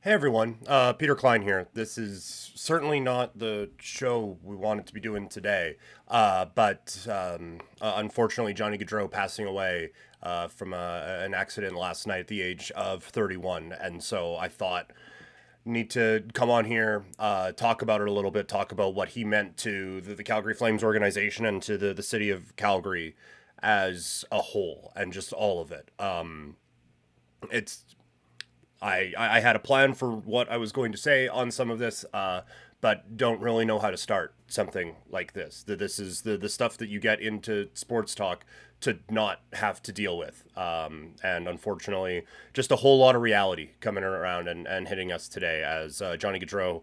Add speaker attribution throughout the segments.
Speaker 1: Hey everyone, Peter Klein here. This is certainly not the show we wanted to be doing today, but unfortunately, Johnny Gaudreau passing away from an accident last night at the age of 31, and so I thought need to come on here, talk about it a little bit, talk about what he meant to the Calgary Flames organization and to the city of Calgary as a whole, and just all of it. It's I had a plan for what I was going to say on some of this, but don't really know how to start something like this. This is the stuff that you get into sports talk to not have to deal with. And unfortunately, just a whole lot of reality coming around and hitting us today as Johnny Gaudreau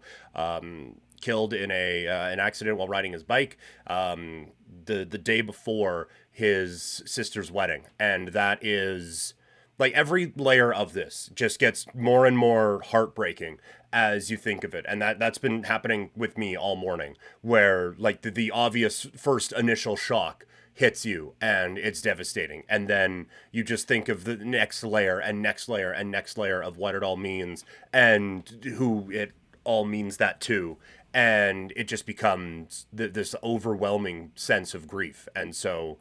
Speaker 1: killed in an accident while riding his bike the day before his sister's wedding. And that is like every layer of this just gets more and more heartbreaking as you think of it, and that's been happening with me all morning, where like the obvious first initial shock hits you and it's devastating, and then you just think of the next layer and next layer and next layer of what it all means and who it all means that to, and it just becomes this overwhelming sense of grief. And so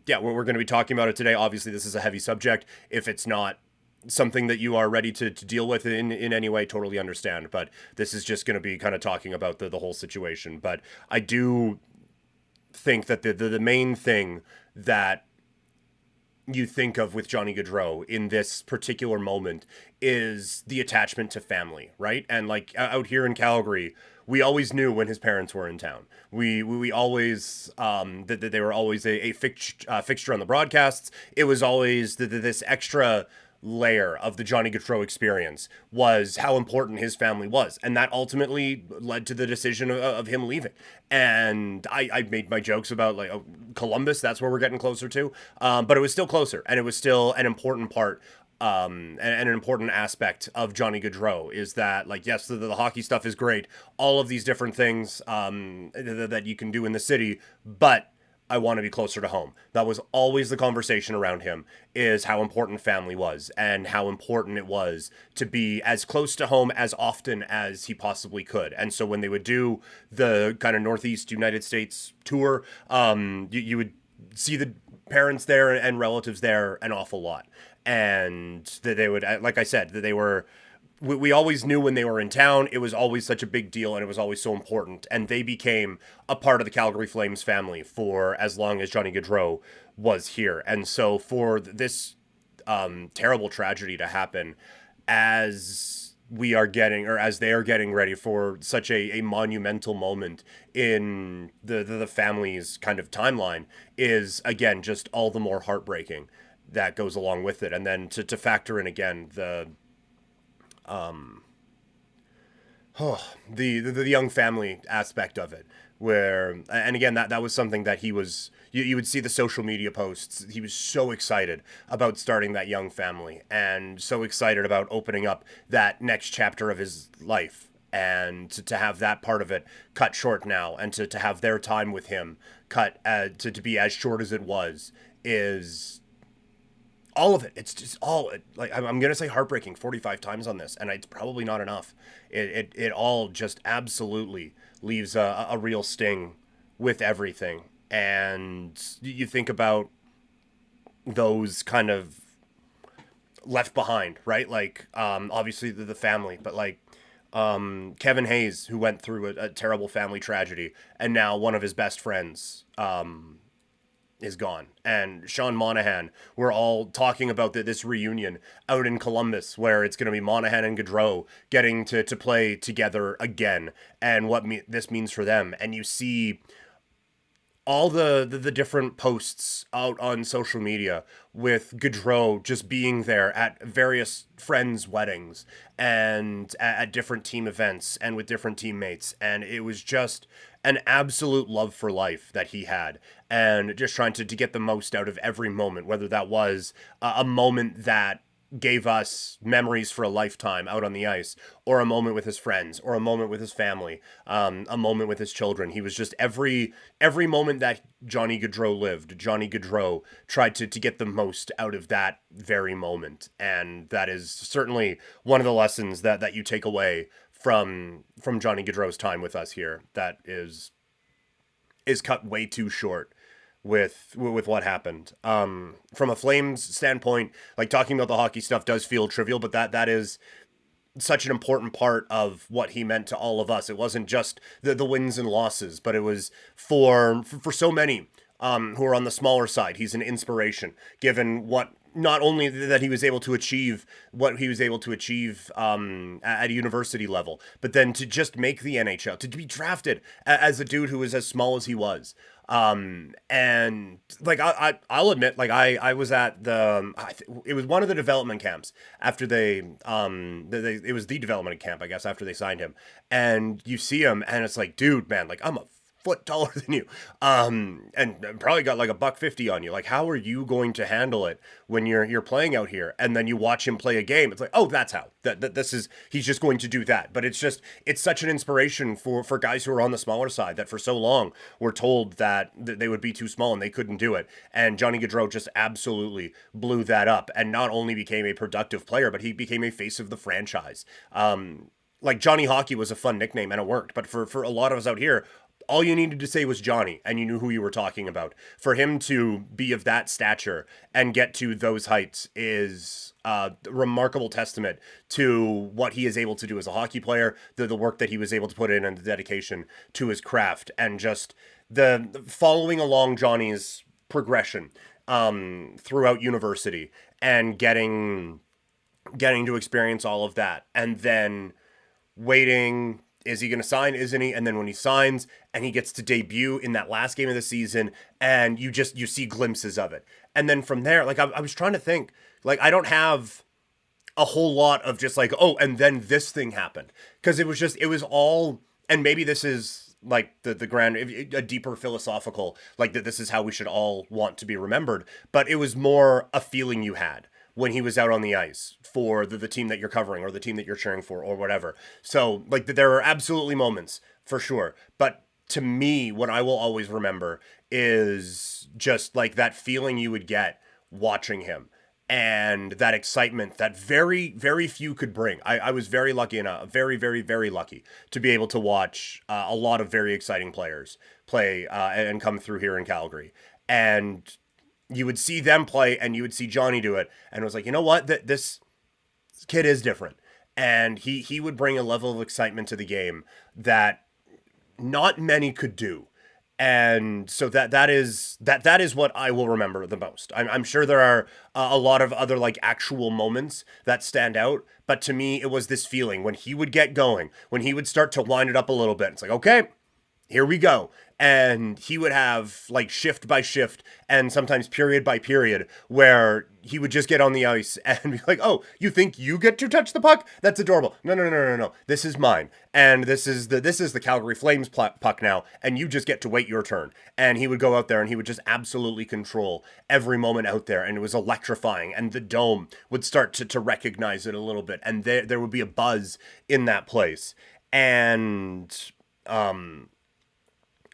Speaker 1: yeah, we're going to be talking about it today. Obviously, this is a heavy subject. If it's not something that you are ready to deal with in any way, totally understand. But this is just going to be kind of talking about the whole situation. But I do think that the main thing that you think of with Johnny Gaudreau in this particular moment is the attachment to family, right? And like out here in Calgary, we always knew when his parents were in town. We always that they were always a fixture on the broadcasts. It was always this extra layer of the Johnny Gaudreau experience was how important his family was. And that ultimately led to the decision of him leaving. And I made my jokes about like Columbus, that's where we're getting closer to. But it was still closer, and it was still an important part and an important aspect of Johnny Gaudreau is that, like, yes, the hockey stuff is great, all of these different things that you can do in the city, but I want to be closer to home. That was always the conversation around him, is how important family was and how important it was to be as close to home as often as he possibly could. And so when they would do the kind of Northeast United States tour, you would see the parents there and relatives there an awful lot. And that they would, like I said, that they were we always knew when they were in town, it was always such a big deal and it was always so important. And they became a part of the Calgary Flames family for as long as Johnny Gaudreau was here. And so for this terrible tragedy to happen as we are getting, or as they are getting ready for such a monumental moment in the family's kind of timeline is, again, just all the more heartbreaking that goes along with it. And then to factor in again the young family aspect of it, where, and again, that was something that he was, you would see the social media posts, he was so excited about starting that young family and so excited about opening up that next chapter of his life, and to have that part of it cut short now, and to have their time with him cut to be as short as it was, is all of it. It's just all, like, I'm gonna say heartbreaking 45 times on this, and it's probably not enough. It all just absolutely leaves a real sting with everything. And you think about those kind of left behind, right? Like, obviously the family, but like Kevin Hayes, who went through a terrible family tragedy, and now one of his best friends is gone. And Sean Monahan, we're all talking about this reunion out in Columbus, where it's going to be Monahan and Gaudreau getting to play together again, and what this means for them. And you see all the different posts out on social media with Gaudreau just being there at various friends' weddings and at different team events and with different teammates. And it was just an absolute love for life that he had, and just trying to get the most out of every moment, whether that was a moment that gave us memories for a lifetime out on the ice, or a moment with his friends, or a moment with his family, a moment with his children. He was just every moment that Johnny Gaudreau lived. Johnny Gaudreau tried to get the most out of that very moment, and that is certainly one of the lessons that you take away from Johnny Gaudreau's time with us here. That is cut way too short with what happened. From a Flames standpoint, like talking about the hockey stuff does feel trivial, but that is such an important part of what he meant to all of us. It wasn't just the wins and losses, but it was for so many who are on the smaller side. He's an inspiration, given what not only that he was able to achieve what he was able to achieve at a university level, but then to just make the NHL, to be drafted as a dude who was as small as he was. And like I'll admit, like I was at it was one of the development camps after it was the development camp, I guess, after they signed him, and you see him and it's like, dude, man, like I'm a foot taller than you, and probably got like a $150 on you. Like, how are you going to handle it when you're playing out here? And then you watch him play a game. It's like, oh, that's how that this is. He's just going to do that. But it's such an inspiration for guys who are on the smaller side that for so long were told that they would be too small and they couldn't do it. And Johnny Gaudreau just absolutely blew that up, and not only became a productive player, but he became a face of the franchise. Like Johnny Hockey was a fun nickname and it worked, but for a lot of us out here, all you needed to say was Johnny, and you knew who you were talking about. For him to be of that stature and get to those heights is a remarkable testament to what he is able to do as a hockey player, the work that he was able to put in, and the dedication to his craft, and just the following along Johnny's progression throughout university and getting to experience all of that, and then waiting. Is he going to sign? Isn't he? And then when he signs and he gets to debut in that last game of the season, and you see glimpses of it. And then from there, like I was trying to think, like I don't have a whole lot of just like, oh, and then this thing happened. Because it was all, and maybe this is like the grand, a deeper philosophical, like that this is how we should all want to be remembered. But it was more a feeling you had when he was out on the ice for the team that you're covering or the team that you're cheering for or whatever. So like there are absolutely moments for sure. But to me, what I will always remember is just like that feeling you would get watching him, and that excitement that very, very few could bring. I was very lucky, very, very, very lucky to be able to watch a lot of very exciting players play and come through here in Calgary. And you would see them play and you would see Johnny do it. And it was like, you know what? This kid is different. And he would bring a level of excitement to the game that not many could do. And so that is what I will remember the most. I'm sure there are a lot of other like actual moments that stand out. But to me, it was this feeling when he would get going, when he would start to wind it up a little bit. It's like, okay, here we go. And he would have like shift by shift and sometimes period by period where he would just get on the ice and be like, oh, you think you get to touch the puck? That's adorable. No. This is mine. And this is the Calgary Flames puck now. And you just get to wait your turn. And he would go out there and he would just absolutely control every moment out there. And it was electrifying. And the dome would start to recognize it a little bit. And there would be a buzz in that place. And,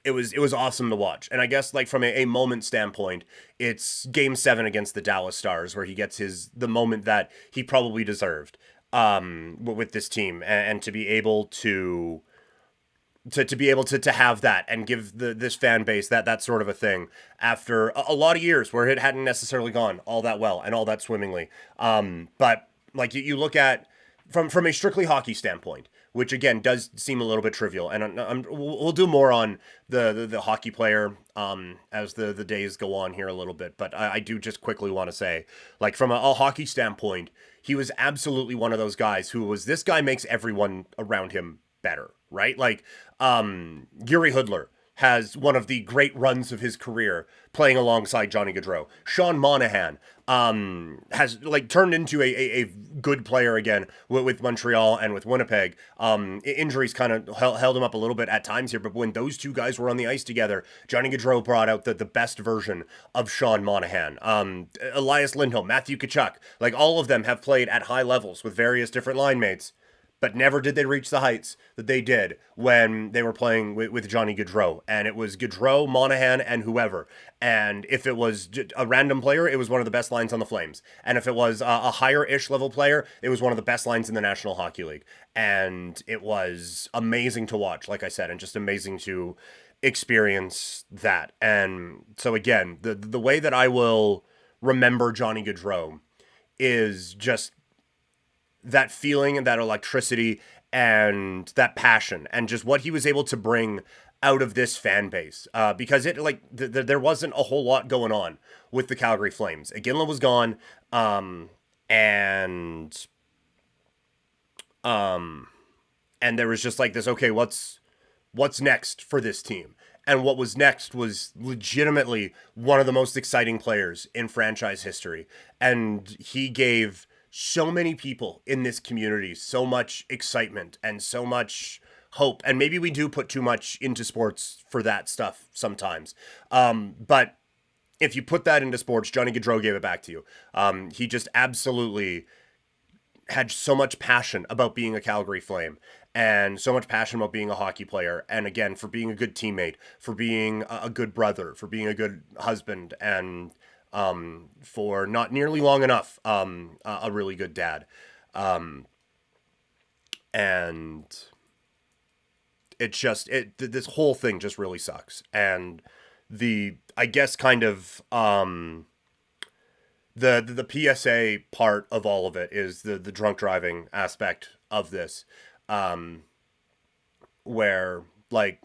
Speaker 1: it was awesome to watch. And I guess like from a moment standpoint, it's game 7 against the Dallas Stars where he gets the moment that he probably deserved with this team, and to be able to have that and give this fan base that sort of a thing after a lot of years where it hadn't necessarily gone all that well and all that swimmingly. But like you look at from a strictly hockey standpoint, which again does seem a little bit trivial, and we'll do more on the hockey player as the days go on here a little bit. But I do just quickly want to say, like from a hockey standpoint, he was absolutely one of those guys this guy makes everyone around him better, right? Like Gary Hoodler has one of the great runs of his career playing alongside Johnny Gaudreau. Sean Monahan has like turned into a good player again with Montreal and with Winnipeg. Injuries kind of held him up a little bit at times here, but when those two guys were on the ice together, Johnny Gaudreau brought out the best version of Sean Monahan. Elias Lindholm, Matthew Tkachuk, like all of them have played at high levels with various different line mates, but never did they reach the heights that they did when they were playing with Johnny Gaudreau. And it was Gaudreau, Monahan, and whoever. And if it was a random player, it was one of the best lines on the Flames. And if it was a higher-ish level player, it was one of the best lines in the National Hockey League. And it was amazing to watch, like I said, and just amazing to experience that. And so again, the way that I will remember Johnny Gaudreau is just that feeling and that electricity and that passion and just what he was able to bring out of this fan base. Because it like there wasn't a whole lot going on with the Calgary Flames. Iginla was gone, and there was just like this. Okay, what's next for this team? And what was next was legitimately one of the most exciting players in franchise history, and he gave so many people in this community so much excitement and so much hope. And maybe we do put too much into sports for that stuff sometimes. But if you put that into sports, Johnny Gaudreau gave it back to you. He just absolutely had so much passion about being a Calgary Flame and so much passion about being a hockey player. And again, for being a good teammate, for being a good brother, for being a good husband, and for not nearly long enough, a really good dad. And this whole thing just really sucks. And I guess kind of, the PSA part of all of it is the drunk driving aspect of this, where like,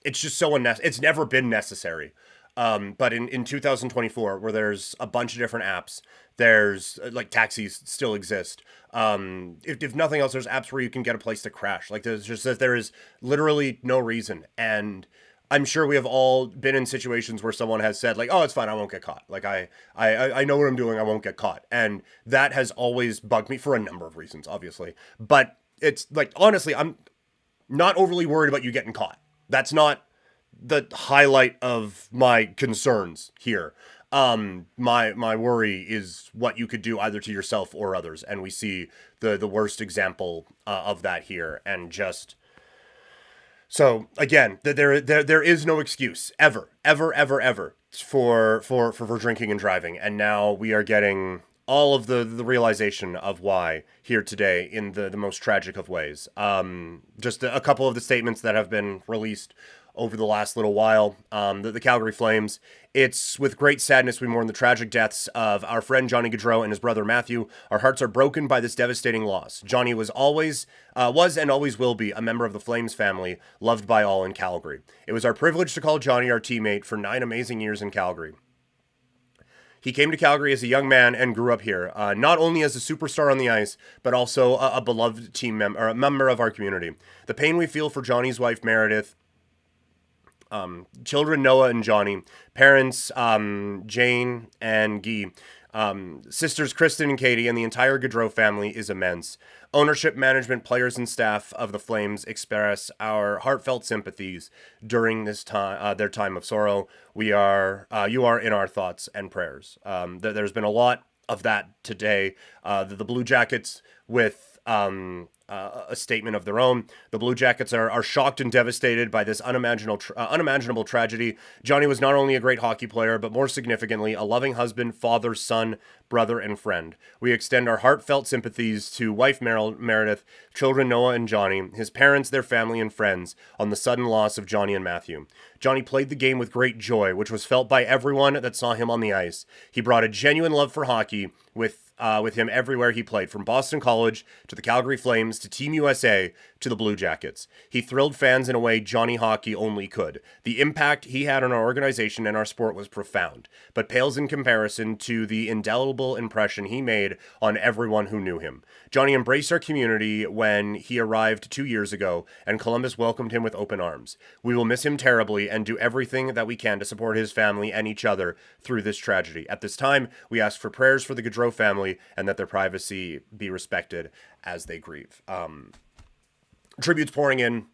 Speaker 1: it's just so unnecessary. It's never been necessary. But in 2024, where there's a bunch of different apps, there's like taxis still exist. If nothing else, there's apps where you can get a place to crash. Like there's just that there is literally no reason. And I'm sure we have all been in situations where someone has said like, "Oh, it's fine, I won't get caught. Like I know what I'm doing, I won't get caught." And that has always bugged me for a number of reasons, obviously. But it's like honestly, I'm not overly worried about you getting caught. That's not the highlight of my concerns here. My worry is what you could do either to yourself or others, and we see the worst example of that here. And just so again, there is no excuse ever for drinking and driving, and now we are getting all of the realization of why here today in the most tragic of ways. Just a couple of the statements that have been released over the last little while. The Calgary Flames. It's with great sadness we mourn the tragic deaths of our friend Johnny Gaudreau and his brother Matthew. Our hearts are broken by this devastating loss. Johnny was and always will be a member of the Flames family, loved by all in Calgary. It was our privilege to call Johnny our teammate for 9 amazing years in Calgary. He came to Calgary as a young man and grew up here, not only as a superstar on the ice, but also a beloved team member, or a member of our community. The pain we feel for Johnny's wife Meredith, children Noah and Johnny, parents Jane and Guy, sisters Kristen and Katie, and the entire Gaudreau family is immense. Ownership, management, players, and staff of the Flames express our heartfelt sympathies during this time, their time of sorrow. You are in our thoughts and prayers. There's been a lot of that today. The Blue Jackets with a statement of their own. The Blue Jackets are shocked and devastated by this unimaginable tragedy. Johnny was not only a great hockey player, but more significantly, a loving husband, father, son, brother, and friend. We extend our heartfelt sympathies to wife Meredith, children Noah and Johnny, his parents, their family, and friends on the sudden loss of Johnny and Matthew. Johnny played the game with great joy, which was felt by everyone that saw him on the ice. He brought a genuine love for hockey with with him everywhere he played, from Boston College to the Calgary Flames to Team USA to the Blue Jackets. He thrilled fans in a way Johnny Hockey only could. The impact he had on our organization and our sport was profound, but pales in comparison to the indelible impression he made on everyone who knew him. Johnny embraced our community when he arrived 2 years ago, and Columbus welcomed him with open arms. We will miss him terribly and do everything that we can to support his family and each other through this tragedy. At this time, we ask for prayers for the Gaudreau family and that their privacy be respected as they grieve. Tributes pouring in.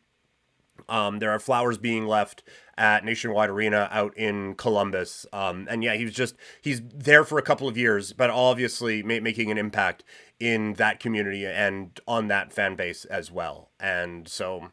Speaker 1: There are flowers being left at Nationwide Arena out in Columbus. And yeah, he's there for a couple of years, but obviously making an impact in that community and on that fan base as well. And so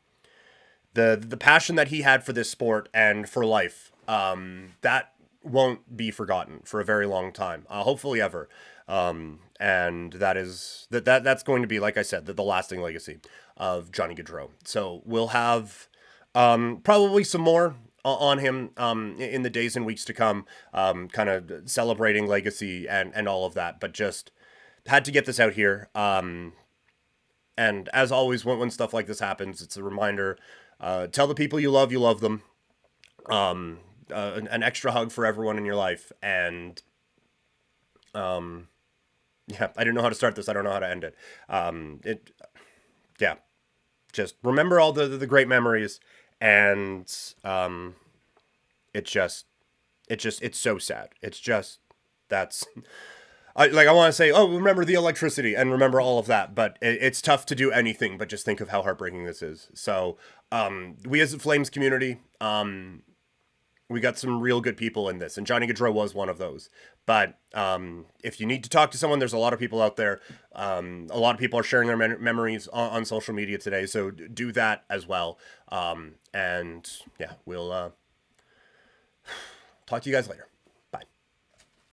Speaker 1: the passion that he had for this sport and for life, that won't be forgotten for a very long time, hopefully ever. And that's going to be, like I said, the lasting legacy of Johnny Gaudreau. So we'll have probably some more on him in the days and weeks to come, kind of celebrating legacy and all of that. But just had to get this out here. And as always, when stuff like this happens, it's a reminder. Tell the people you love them. An extra hug for everyone in your life. And yeah, I didn't know how to start this. I don't know how to end it. Yeah, just remember all the great memories. And it's so sad. It's just, I want to say, oh, remember the electricity and remember all of that, but it's tough to do anything but just think of how heartbreaking this is. So we as a Flames community, we got some real good people in this, and Johnny Gaudreau was one of those. But if you need to talk to someone, there's a lot of people out there. A lot of people are sharing their memories on social media today, so do that as well. And yeah, we'll talk to you guys later.